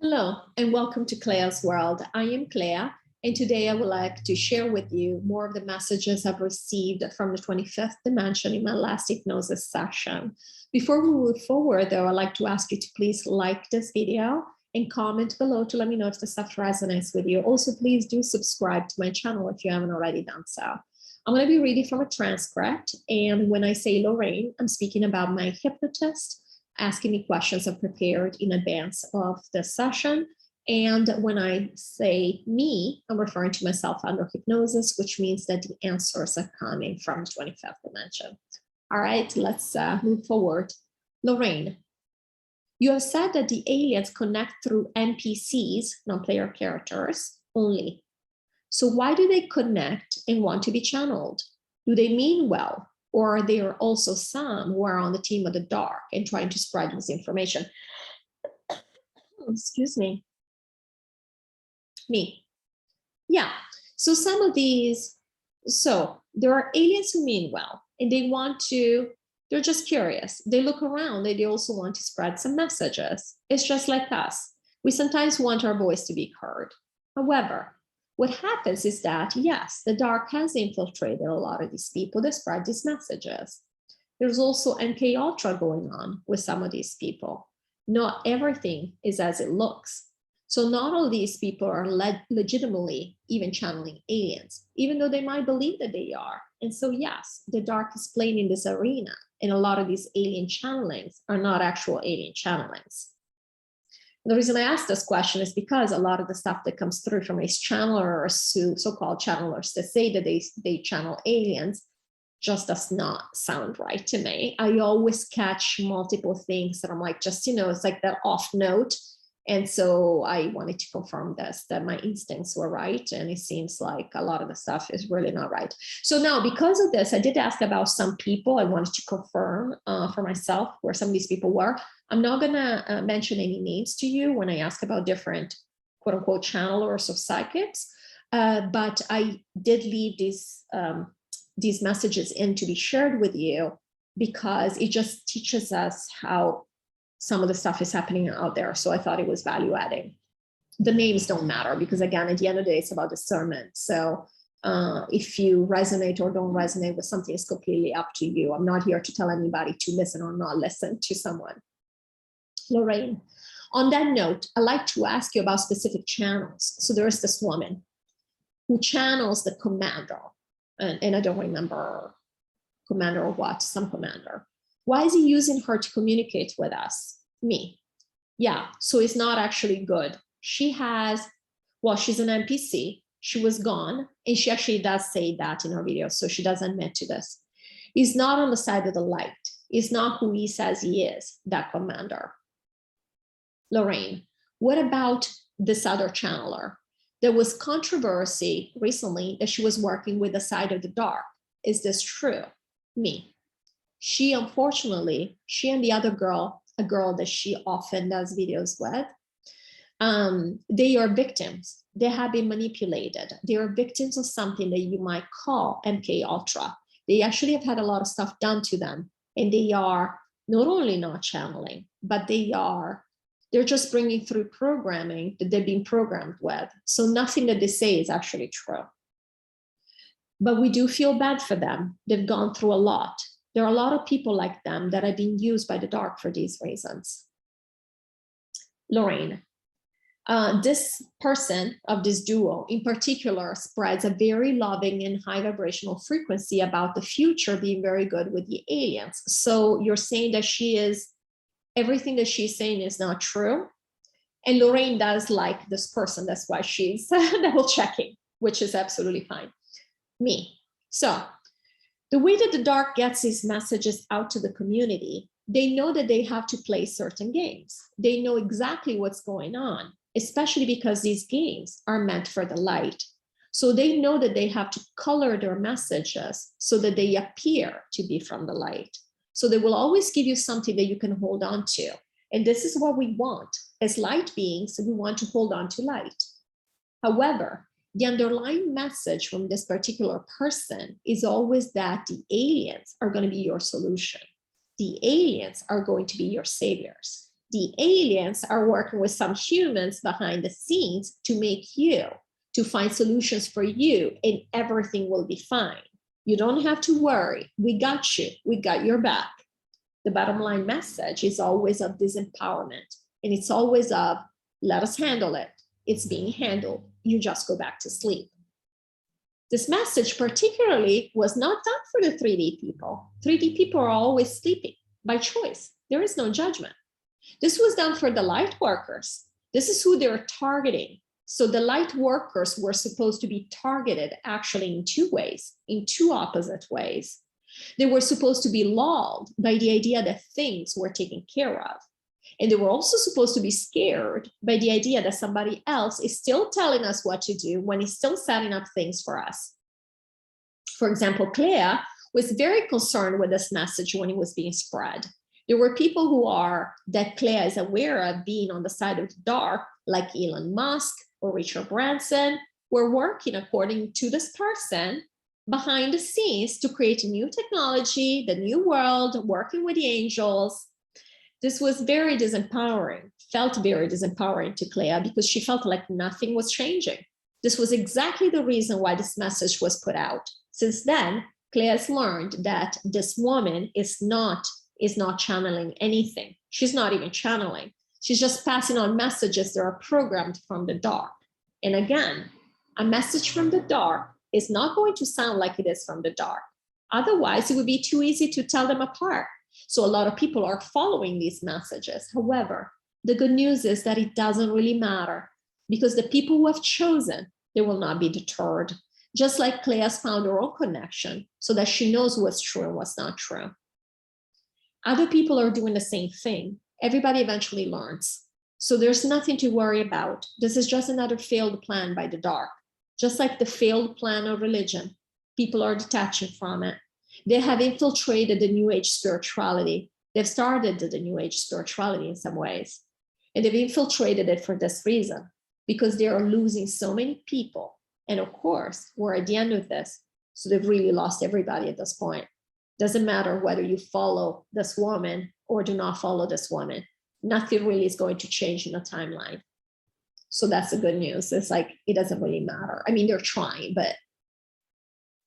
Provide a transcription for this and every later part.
Hello, and welcome to CLEA'S World. I am Clea, and today I would like to share with you more of the messages I've received from the 25th dimension in my last hypnosis session. Before we move forward, though, I'd like to ask you to please like this video and comment below to let me know if the stuff resonates with you. Also, please do subscribe to my channel if you haven't already done so. I'm going to be reading from a transcript, and when I say Lorraine, I'm speaking about my hypnotist asking me questions I've prepared in advance of the session. And when I say me, I'm referring to myself under hypnosis, which means that the answers are coming from the 25th dimension. All right, let's move forward. Lorraine, you have said that the aliens connect through NPCs, non-player characters, only. So why do they connect and want to be channeled? Do they mean well? Or are there also some who are on the team of the dark and trying to spread misinformation? Excuse me. Me. Yeah. So some of these, so there are aliens who mean well and they want to, they're just curious. They look around, they also want to spread some messages. It's just like us. We sometimes want our voice to be heard. However, what happens is that, yes, the dark has infiltrated a lot of these people that spread these messages. There's also qhht going on with some of these people. Not everything is as it looks. So not all these people are legitimately even channeling aliens, even though they might believe that they are. And so, yes, the dark is playing in this arena, and a lot of these alien channelings are not actual alien channelings. The reason I asked this question is because a lot of the stuff that comes through from these channelers, so-called channelers that say that they channel aliens, just does not sound right to me. I always catch multiple things that I'm like, just, it's like that off note. And so I wanted to confirm this, that my instincts were right. And it seems like a lot of the stuff is really not right. So now, because of this, I did ask about some people. I wanted to confirm for myself where some of these people were. I'm not going to mention any names to you when I ask about different quote unquote channelers or psychics. But I did leave these messages in to be shared with you because it just teaches us how some of the stuff is happening out there. So I thought it was value adding. The names don't matter because, again, at the end of the day, it's about discernment. So if you resonate or don't resonate with something, it's completely up to you. I'm not here to tell anybody to listen or not listen to someone. Lorraine, on that note, I'd like to ask you about specific channels. So there is this woman who channels the commander, and I don't remember commander or what, some commander. Why is he using her to communicate with us? Me. Yeah, so it's not actually good. She has, well, she's an NPC. She was gone, and she actually does say that in her video, so she does admit to this. He's not on the side of the light. He's not who he says he is, that commander. Lorraine, what about this other channeler? There was controversy recently that she was working with the side of the dark. Is this true? Me. She, unfortunately, she and the other girl, a girl that she often does videos with, they are victims. They have been manipulated. They are victims of something that you might call MKUltra. They actually have had a lot of stuff done to them, and they are not only not channeling, but they're just bringing through programming that they've been programmed with. So nothing that they say is actually true. But we do feel bad for them. They've gone through a lot. There are a lot of people like them that are being used by the dark for these reasons. Lorraine, this person of this duo in particular spreads a very loving and high vibrational frequency about the future being very good with the aliens. So you're saying that everything that she's saying is not true. And Lorraine does like this person. That's why she's double checking, which is absolutely fine. Me. So the way that the dark gets these messages out to the community, they know that they have to play certain games. They know exactly what's going on, especially because these games are meant for the light. So they know that they have to color their messages so that they appear to be from the light. So they will always give you something that you can hold on to. And this is what we want. As light beings, we want to hold on to light. However, the underlying message from this particular person is always that the aliens are going to be your solution. The aliens are going to be your saviors. the aliens are working with some humans behind the scenes to make you, to find solutions for you, and everything will be fine. You don't have to worry. We got you. We got your back. The bottom line message is always of disempowerment. And it's always of, let us handle it. It's being handled. You just go back to sleep. This message particularly was not done for the 3D people. 3D people are always sleeping by choice. There is no judgment. This was done for the light workers. This is who they're targeting. So the light workers were supposed to be targeted actually in two ways, in two opposite ways. They were supposed to be lulled by the idea that things were taken care of. And they were also supposed to be scared by the idea that somebody else is still telling us what to do when he's still setting up things for us. For example, Clea was very concerned with this message when it was being spread. There were people that Clea is aware of being on the side of the dark, like Elon Musk or Richard Branson, were working according to this person behind the scenes to create a new technology, the new world, working with the angels. This was very disempowering, felt very disempowering to Clea because she felt like nothing was changing. This was exactly the reason why this message was put out. Since then, Clea has learned that this woman is not channeling anything. She's not even channeling. She's just passing on messages that are programmed from the dark. And again, a message from the dark is not going to sound like it is from the dark. Otherwise, it would be too easy to tell them apart. So a lot of people are following these messages. However, the good news is that it doesn't really matter because the people who have chosen, they will not be deterred. Just like Clea has found her own connection so that she knows what's true and what's not true. Other people are doing the same thing. Everybody eventually learns. So there's nothing to worry about. This is just another failed plan by the dark. Just like the failed plan of religion, people are detaching from it. They have infiltrated the New Age spirituality. They've started the New Age spirituality in some ways. And they've infiltrated it for this reason, because they are losing so many people. And of course, we're at the end of this. So they've really lost everybody at this point. Doesn't matter whether you follow this woman or do not follow this woman. Nothing really is going to change in the timeline. So that's the good news. It's like, it doesn't really matter. I mean, they're trying, but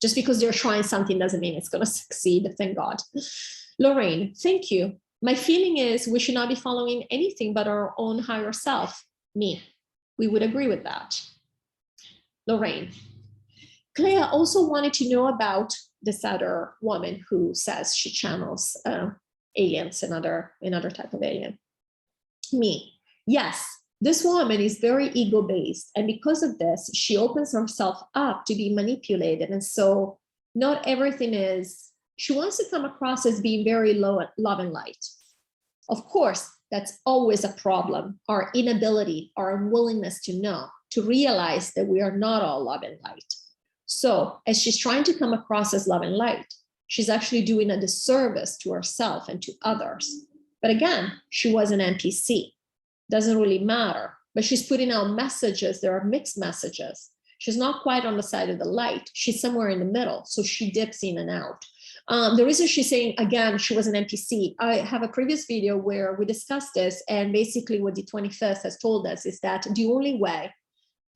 just because they're trying something doesn't mean it's going to succeed. Thank God. Lorraine, thank you. My feeling is we should not be following anything but our own higher self. Me. We would agree with that. Lorraine. Clea also wanted to know about this other woman who says she channels aliens, another type of alien. Me. Yes, this woman is very ego-based, and because of this, she opens herself up to be manipulated. And so not everything is, she wants to come across as being very love and light. Of course, that's always a problem, our inability, our unwillingness to know, to realize that we are not all love and light. So as she's trying to come across as love and light, she's actually doing a disservice to herself and to others. But again, she was an NPC. Doesn't really matter, but she's putting out messages. There are mixed messages. She's not quite on the side of the light. She's somewhere in the middle. So she dips in and out. The reason she's saying, again, she was an NPC, I have a previous video where we discussed this. And basically what the 25th has told us is that the only way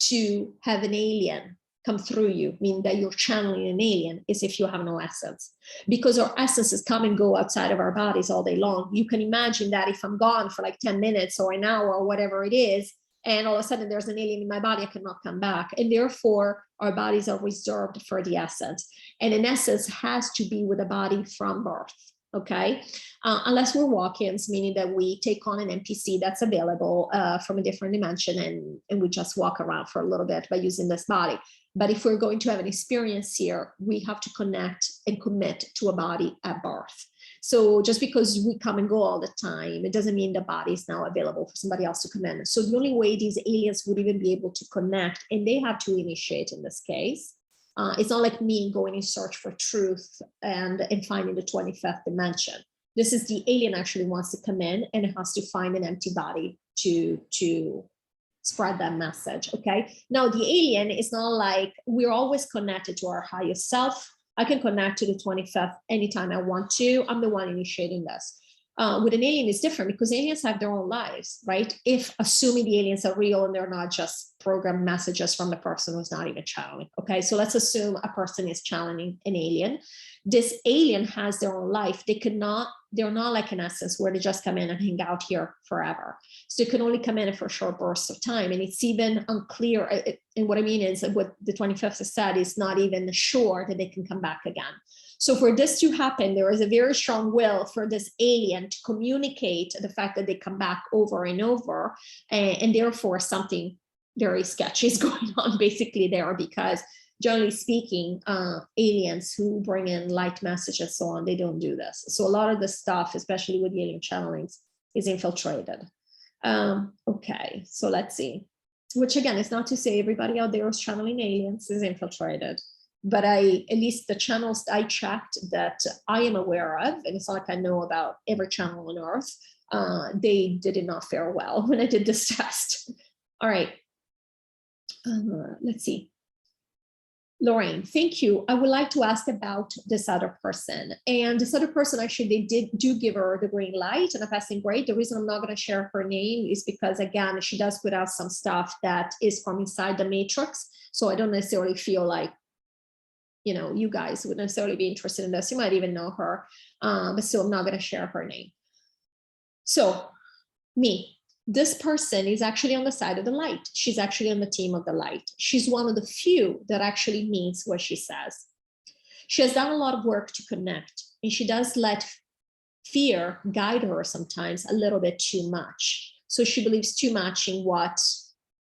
to have an alien come through you, meaning that you're channeling an alien, is if you have no essence. Because our essences come and go outside of our bodies all day long. You can imagine that if I'm gone for like 10 minutes or an hour or whatever it is, and all of a sudden there's an alien in my body, I cannot come back. And therefore, our bodies are reserved for the essence. And an essence has to be with a body from birth, okay? Unless we're walk-ins, meaning that we take on an NPC that's available from a different dimension and we just walk around for a little bit by using this body. But if we're going to have an experience here, we have to connect and commit to a body at birth. So just because we come and go all the time, it doesn't mean the body is now available for somebody else to come in. So the only way these aliens would even be able to connect, and they have to initiate in this case, it's not like me going in search for truth and finding the 25th dimension. This is the alien actually wants to come in and it has to find an empty body to spread that message, okay? Now the alien is not like, we're always connected to our highest self. I can connect to the 25th anytime I want to. I'm the one initiating this. with an alien is different because aliens have their own lives, right? If assuming the aliens are real and they're not just programmed messages from the person who's not even channeling. Okay, so let's assume a person is channeling an alien. This alien has their own life. They're not like an essence where they just come in and hang out here forever. So they can only come in for short bursts of time. And it's even unclear. And what I mean is what the 25th has said is not even sure that they can come back again. So for this to happen, there is a very strong will for this alien to communicate the fact that they come back over and over, and therefore something very sketchy is going on basically there, because generally speaking, aliens who bring in light messages and so on, they don't do this. So a lot of the stuff, especially with the alien channelings, is infiltrated. Okay, so let's see. Which again, is not to say everybody out there who's channeling aliens is infiltrated. But at least the channels I checked that I am aware of, and it's not like I know about every channel on Earth, they did not fare well when I did this test. All right, let's see. Lorraine, thank you. I would like to ask about this other person. And this other person, actually, they do give her the green light and a passing grade. The reason I'm not going to share her name is because, again, she does put out some stuff that is from inside the matrix. So I don't necessarily feel like, you know, you guys would necessarily be interested in this. You might even know her, but still I'm not going to share her name. So this person is actually on the side of the light. She's actually on the team of the light. She's one of the few that actually means what she says. She has done a lot of work to connect, and she does let fear guide her sometimes a little bit too much. So she believes too much in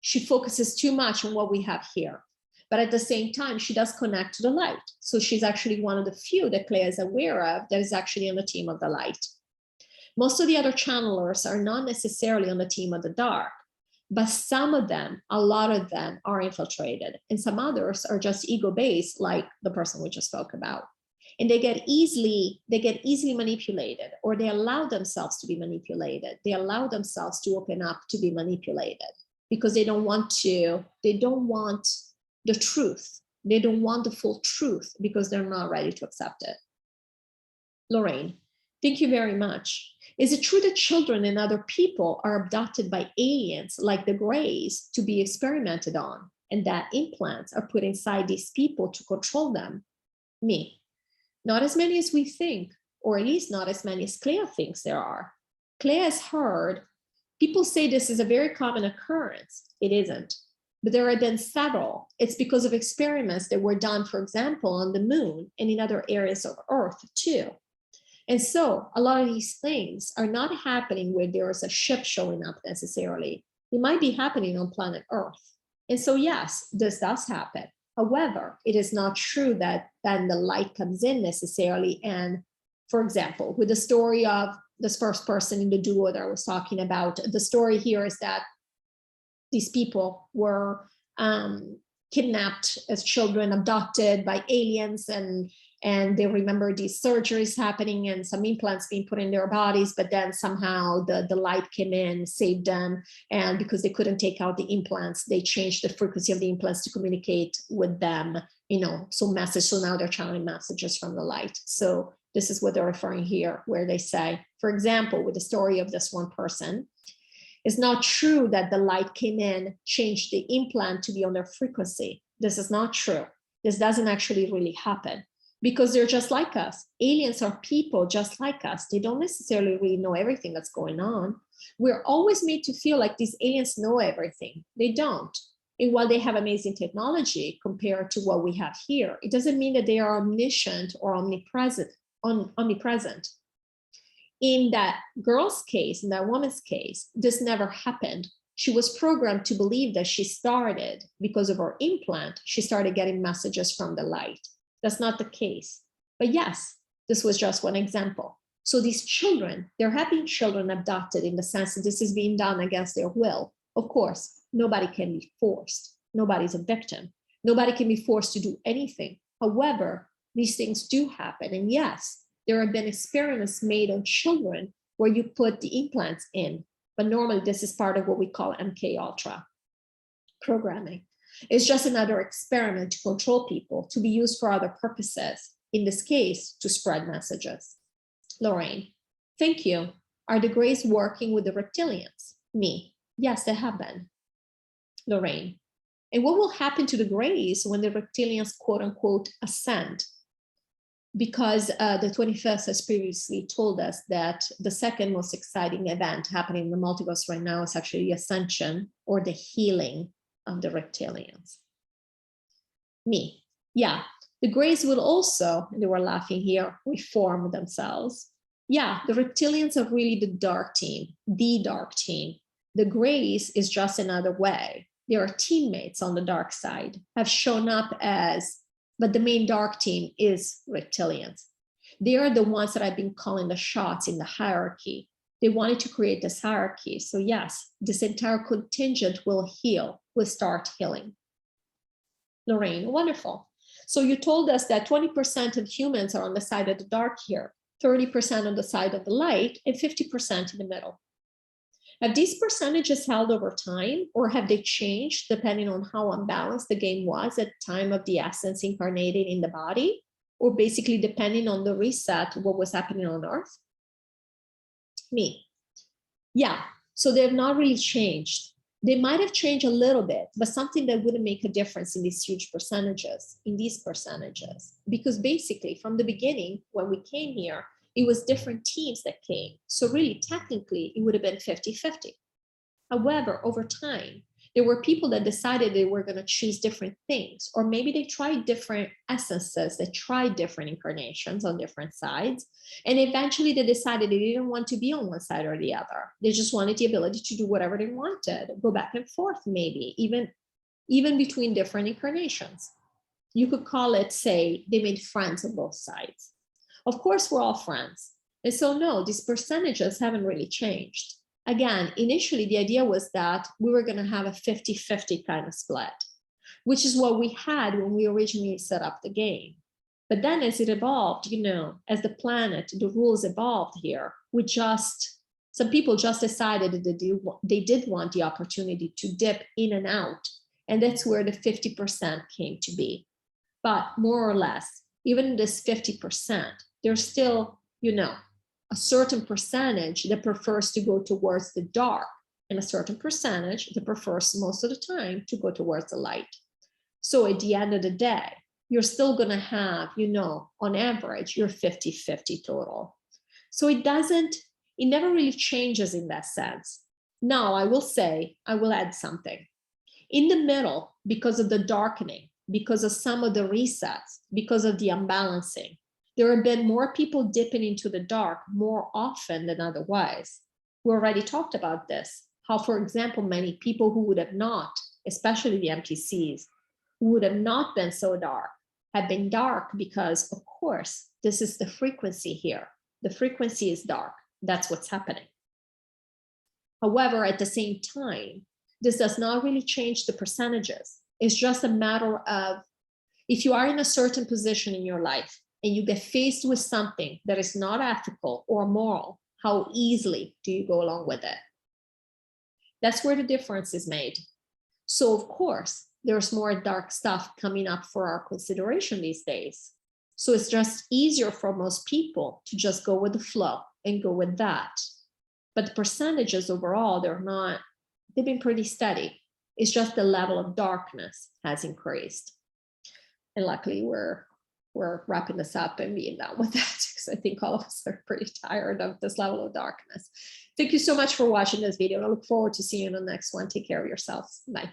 she focuses too much on what we have here. But at the same time, she does connect to the light. So she's actually one of the few that Clea is aware of that is actually on the team of the light. Most of the other channelers are not necessarily on the team of the dark, but some of them, a lot of them are infiltrated, and some others are just ego-based, like the person we just spoke about. And they get easily manipulated, or they allow themselves to be manipulated. They allow themselves to open up to be manipulated because they don't want the truth. They don't want the full truth because they're not ready to accept it. Lorraine, thank you very much. Is it true that children and other people are abducted by aliens like the Greys to be experimented on, and that implants are put inside these people to control them? Not as many as we think, or at least not as many as Clea thinks there are. Clea has heard people say this is a very common occurrence. It isn't. But there have been several. It's because of experiments that were done, for example, on the moon and in other areas of Earth too. And so a lot of these things are not happening where there is a ship showing up necessarily. It might be happening on planet Earth. And so yes, this does happen. However, it is not true that then the light comes in necessarily. And for example, with the story of this first person in the duo that I was talking about, the story here is that these people were kidnapped as children, abducted by aliens, and they remember these surgeries happening and some implants being put in their bodies, but then somehow the light came in, saved them, and because they couldn't take out the implants, they changed the frequency of the implants to communicate with them, you know, so now they're channeling messages from the light. So this is what they're referring here, where they say, for example, with the story of this one person, it's not true that the light came in, changed the implant to be on their frequency. This is not true. This doesn't actually really happen because they're just like us. Aliens are people just like us. They don't necessarily really know everything that's going on. We're always made to feel like these aliens know everything. They don't. And while they have amazing technology compared to what we have here, it doesn't mean that they are omniscient or omnipresent. In that girl's case, in that woman's case, this never happened. She was programmed to believe that she started, because of her implant, she started getting messages from the light. That's not the case. But yes, this was just one example. So these children, they're having children abducted in the sense that this is being done against their will. Of course, nobody can be forced. Nobody's a victim. Nobody can be forced to do anything. However, these things do happen. And yes, there have been experiments made on children where you put the implants in, but normally this is part of what we call MKUltra programming. It's just another experiment to control people, to be used for other purposes, in this case, to spread messages. Lorraine, Thank you. Are the Greys working with the reptilians? Me. Yes, they have been. Lorraine. And what will happen to the Greys when the reptilians, quote unquote, ascend? Because the 25th has previously told us that the second most exciting event happening in the multiverse right now is actually the ascension, or the healing of the reptilians. Me. Yeah, the Greys will also, and they were laughing here, reform themselves. Yeah, the reptilians are really the dark team, the dark team. The Greys is just another way. They are teammates on the dark side, have shown up as, but the main dark team is reptilians. They are the ones that I've been calling the shots in the hierarchy. They wanted to create this hierarchy. So yes, this entire contingent will heal, will start healing. Lorraine, wonderful. So you told us that 20% of humans are on the side of the dark here, 30% on the side of the light, and 50% in the middle. Have these percentages held over time, or have they changed depending on how unbalanced the game was at the time of the essence incarnated in the body, or basically depending on the reset, what was happening on Earth? Me. Yeah, so they have not really changed. They might have changed a little bit, but something that wouldn't make a difference in these huge percentages, because basically from the beginning, when we came here, it was different teams that came. So really, technically, it would have been 50-50. However, over time, there were people that decided they were going to choose different things, or maybe they tried different essences, they tried different incarnations on different sides, and eventually they decided they didn't want to be on one side or the other. They just wanted the ability to do whatever they wanted, go back and forth, maybe, even between different incarnations. You could call it, say, they made friends on both sides. Of course, we're all friends. And so no, these percentages haven't really changed. Again, initially, the idea was that we were going to have a 50-50 kind of split, which is what we had when we originally set up the game. But then as it evolved, as the planet, the rules evolved here, some people just decided that they did want the opportunity to dip in and out. And that's where the 50% came to be. But more or less, even this 50%, there's still, a certain percentage that prefers to go towards the dark, and a certain percentage that prefers most of the time to go towards the light. So at the end of the day, you're still going to have, on average, your 50-50 total. So it never really changes in that sense. Now, I will add something. In the middle, because of the darkening, because of some of the resets, because of the unbalancing, there have been more people dipping into the dark more often than otherwise. We already talked about this, how, for example, many people who would have not, especially the MTCs, who would have not been so dark, have been dark because, of course, this is the frequency here. The frequency is dark. That's what's happening. However, at the same time, this does not really change the percentages. It's just a matter of, if you are in a certain position in your life and you get faced with something that is not ethical or moral, how easily do you go along with it? That's where the difference is made. So of course, there's more dark stuff coming up for our consideration these days. So it's just easier for most people to just go with the flow and go with that. But the percentages overall, they've been pretty steady. It's just the level of darkness has increased. And luckily we're wrapping this up and being done with that, because I think all of us are pretty tired of this level of darkness. Thank you so much for watching this video. I look forward to seeing you in the next one. Take care of yourselves. Bye.